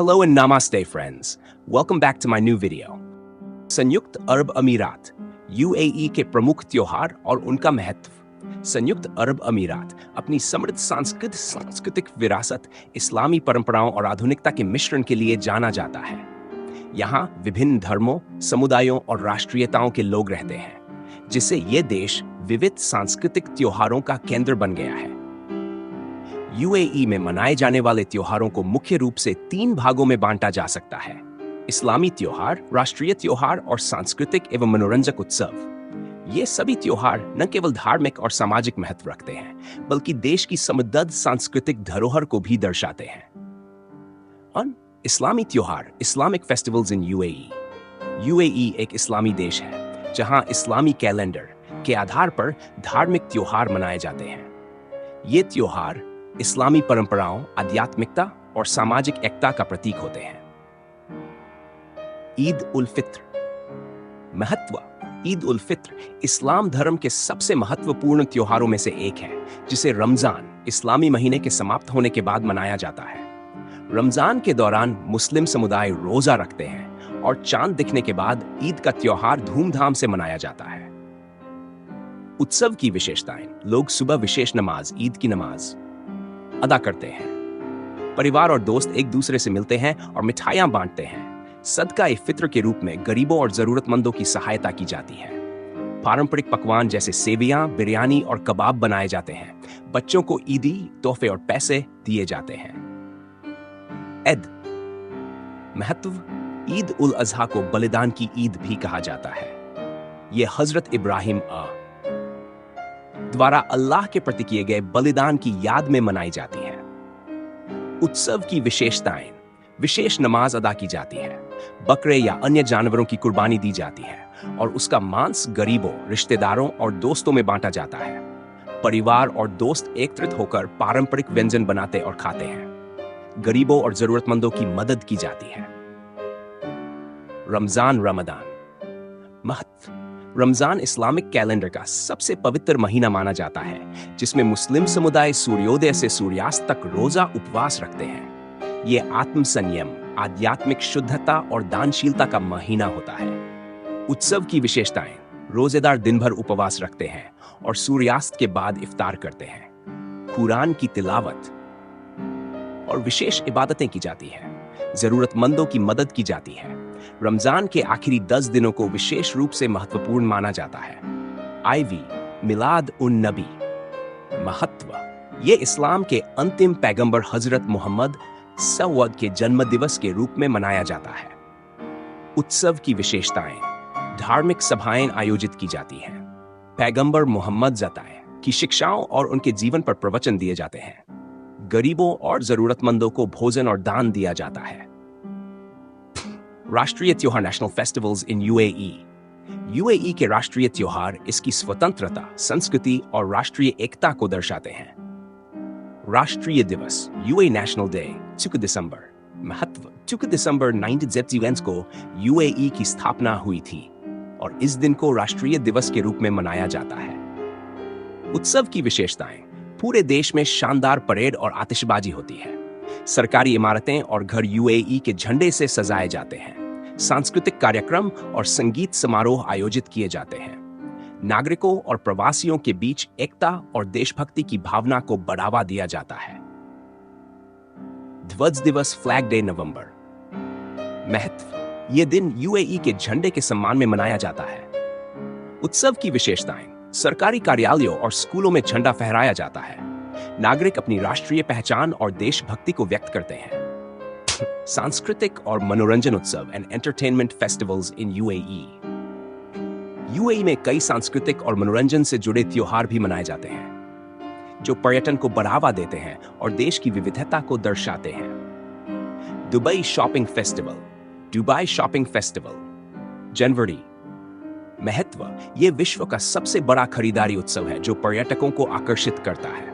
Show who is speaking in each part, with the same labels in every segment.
Speaker 1: Hello and namaste friends. Welcome back to my new video. संयुक्त अरब अमीरात UAE के प्रमुख त्योहार और उनका महत्व। संयुक्त अरब अमीरात अपनी समृद्ध सांस्कृतिक विरासत, इस्लामी परंपराओं और आधुनिकता के मिश्रण के लिए जाना जाता है। यहाँ विभिन्न धर्मों, समुदायों और राष्ट्रीयताओं के लोग रहते हैं, जिससे ये देश विविध सांस्कृतिक त्योहारों का केंद्र बन गया है। यूएई में मनाए जाने वाले त्योहारों को मुख्य रूप से 3 भागों में बांटा जा सकता है: इस्लामी त्योहार, राष्ट्रीय त्योहार और सांस्कृतिक एवं मनोरंजक उत्सव। ये सभी त्योहार न केवल धार्मिक और सामाजिक महत्व रखते हैं, बल्कि देश की समृद्ध सांस्कृतिक धरोहर को भी दर्शाते हैं। इस्लामी त्योहार, Islamic festivals in UAE. UAE एक इस्लामी देश है, जहां इस्लामी कैलेंडर के आधार पर धार्मिक त्योहार मनाए जाते हैं। ये त्योहार इस्लामी परंपराओं, आध्यात्मिकता और सामाजिक एकता का प्रतीक होते हैं। ईद उल फित्र। महत्व। ईद उल फित्र इस्लाम धर्म के सबसे महत्वपूर्ण त्योहारों में से एक है, जिसे रमजान, इस्लामी महीने के समाप्त होने के बाद मनाया जाता है। रमजान के दौरान मुस्लिम समुदाय रोजा रखते हैं और चांद दिखने के बाद ईद का त्योहार धूमधाम से मनाया जाता है। उत्सव की विशेषताएं। लोग सुबह विशेष नमाज, ईद की नमाज अदा करते हैं। परिवार और दोस्त एक दूसरे से मिलते हैं और मिठाइयां बांटते हैं। सदका ए फित्र के रूप में गरीबों और जरूरतमंदों की सहायता की जाती है। पारंपरिक पकवान जैसे सेवियां, बिरयानी और कबाब बनाए जाते हैं। बच्चों को ईदी तोहफे और पैसे दिए जाते हैं। ईद। महत्व। ईद उल अजहा को बलिदान की ईद भी कहा जाता है। यह हजरत इब्राहिम द्वारा अल्लाह के प्रति किए गए बलिदान की याद में मनाई जाती है। उत्सव की विशेषताएं। विशेष नमाज अदा की जाती है, बकरे या अन्य जानवरों की कुर्बानी दी जाती है और उसका मांस गरीबों, रिश्तेदारों और दोस्तों में बांटा जाता है। परिवार और दोस्त एकत्रित होकर पारंपरिक व्यंजन बनाते और खाते हैं। गरीबों और जरूरतमंदों की मदद की जाती है। रमजान, रमदान। महत्व। रमजान इस्लामिक कैलेंडर का सबसे पवित्र महीना माना जाता है, जिसमें मुस्लिम समुदाय सूर्योदय से सूर्यास्त तक रोजा उपवास रखते हैं। ये आत्म संयम, आध्यात्मिक शुद्धता और दानशीलता का महीना होता है। उत्सव की विशेषताएं। रोजेदार दिन भर उपवास रखते हैं और सूर्यास्त के बाद इफ्तार करते हैं। कुरान की तिलावत और विशेष इबादतें की जाती हैं। जरूरतमंदों की मदद की जाती है। रमजान के आखिरी 10 दिनों को विशेष रूप से महत्वपूर्ण माना जाता है। आईवी मिलाद उन नबी। महत्व। ये इस्लाम के अंतिम पैगंबर हजरत मोहम्मद सव्वद के जन्म दिवस के रूप में मनाया जाता है। उत्सव की विशेषताएं। धार्मिक सभाएं आयोजित की जाती हैं। पैगंबर मोहम्मद जताए की शिक्षाओं और उनके जीवन पर प्रवचन दिए जाते हैं। गरीबों और जरूरतमंदों को भोजन और दान दिया जाता है। राष्ट्रीय त्योहार, national festivals in UAE. UAE के राष्ट्रीय त्योहार इसकी स्वतंत्रता, संस्कृति और राष्ट्रीय एकता को दर्शाते हैं। राष्ट्रीय दिवस, यूएई नेशनल डे, 2 दिसंबर। महत्व। 2 दिसंबर 1971 को यूएई की स्थापना हुई थी और इस दिन को राष्ट्रीय दिवस के रूप में मनाया जाता है। उत्सव की विशेषताएं। पूरे देश में शानदार परेड और आतिशबाजी होती है। सरकारी इमारतें और घर यूएई के झंडे से सजाए जाते हैं। सांस्कृतिक कार्यक्रम और संगीत समारोह आयोजित किए जाते हैं। नागरिकों और प्रवासियों के बीच एकता और देशभक्ति की भावना को बढ़ावा दिया जाता है। ध्वज दिवस, फ्लैग डे, नवंबर। महत्व। यह दिन यूएई के झंडे के सम्मान में मनाया जाता है। उत्सव की विशेषताएं। सरकारी कार्यालयों और स्कूलों में झंडा फहराया जाता है। नागरिक अपनी राष्ट्रीय पहचान और देशभक्ति को व्यक्त करते हैं। सांस्कृतिक और मनोरंजन उत्सव and entertainment festivals in UAE. UAE में कई सांस्कृतिक और मनोरंजन से जुड़े त्योहार भी मनाए जाते हैं, जो पर्यटन को बढ़ावा देते हैं और देश की विविधता को दर्शाते हैं। Dubai shopping festival. Dubai shopping festival, जनवरी। महत्व। यह विश्व का सबसे बड़ा खरीदारी उत्सव है, जो पर्यटकों को आकर्षित करता है।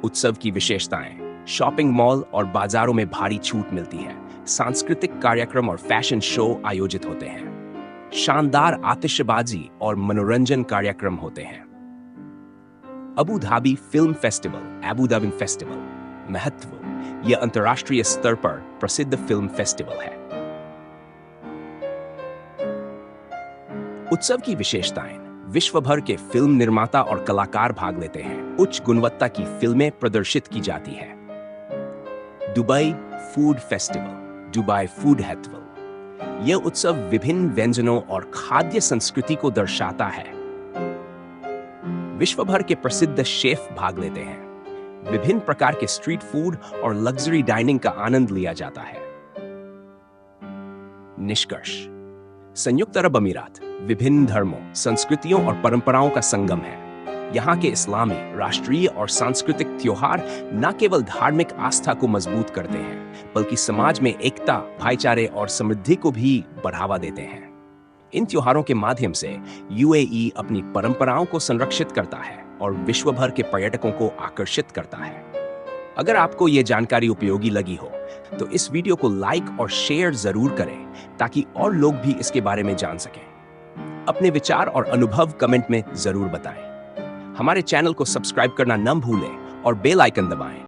Speaker 1: उत्सव की विशेषताएं। शॉपिंग मॉल और बाजारों में भारी छूट मिलती है। सांस्कृतिक कार्यक्रम और फैशन शो आयोजित होते हैं। शानदार आतिशबाजी और मनोरंजन कार्यक्रम होते हैं। Abu Dhabi film festival, Abu Dhabi festival. महत्व। यह अंतर्राष्ट्रीय स्तर पर प्रसिद्ध फिल्म फेस्टिवल है। उत्सव की विशेषताएं। विश्व भर के फिल्म निर्माता और कलाकार भाग लेते हैं। उच्च गुणवत्ता की फिल्में प्रदर्शित की जाती है। Dubai food festival, Dubai food festival. यह उत्सव विभिन्न व्यंजनों और खाद्य संस्कृति को दर्शाता है। विश्व भर के प्रसिद्ध शेफ भाग लेते हैं। विभिन्न प्रकार के स्ट्रीट फूड और लग्जरी डाइनिंग का आनंद लिया जाता है। निष्कर्ष। संयुक्त अरब अमीरात विभिन्न धर्मों, संस्कृतियों और परंपराओं का संगम है। यहाँ के इस्लामी, राष्ट्रीय और सांस्कृतिक त्योहार न केवल धार्मिक आस्था को मजबूत करते हैं, बल्कि समाज में एकता, भाईचारे और समृद्धि को भी बढ़ावा देते हैं। इन त्योहारों के माध्यम से यूएई अपनी परंपराओं को संरक्षित करता है और विश्व भर के पर्यटकों को आकर्षित करता है। अगर आपको ये जानकारी उपयोगी लगी हो तो इस वीडियो को लाइक और शेयर जरूर करें ताकि और लोग भी इसके बारे में जान सकें। अपने विचार और अनुभव कमेंट में जरूर बताएं। हमारे चैनल को सब्सक्राइब करना न भूलें और बेल आइकन दबाएं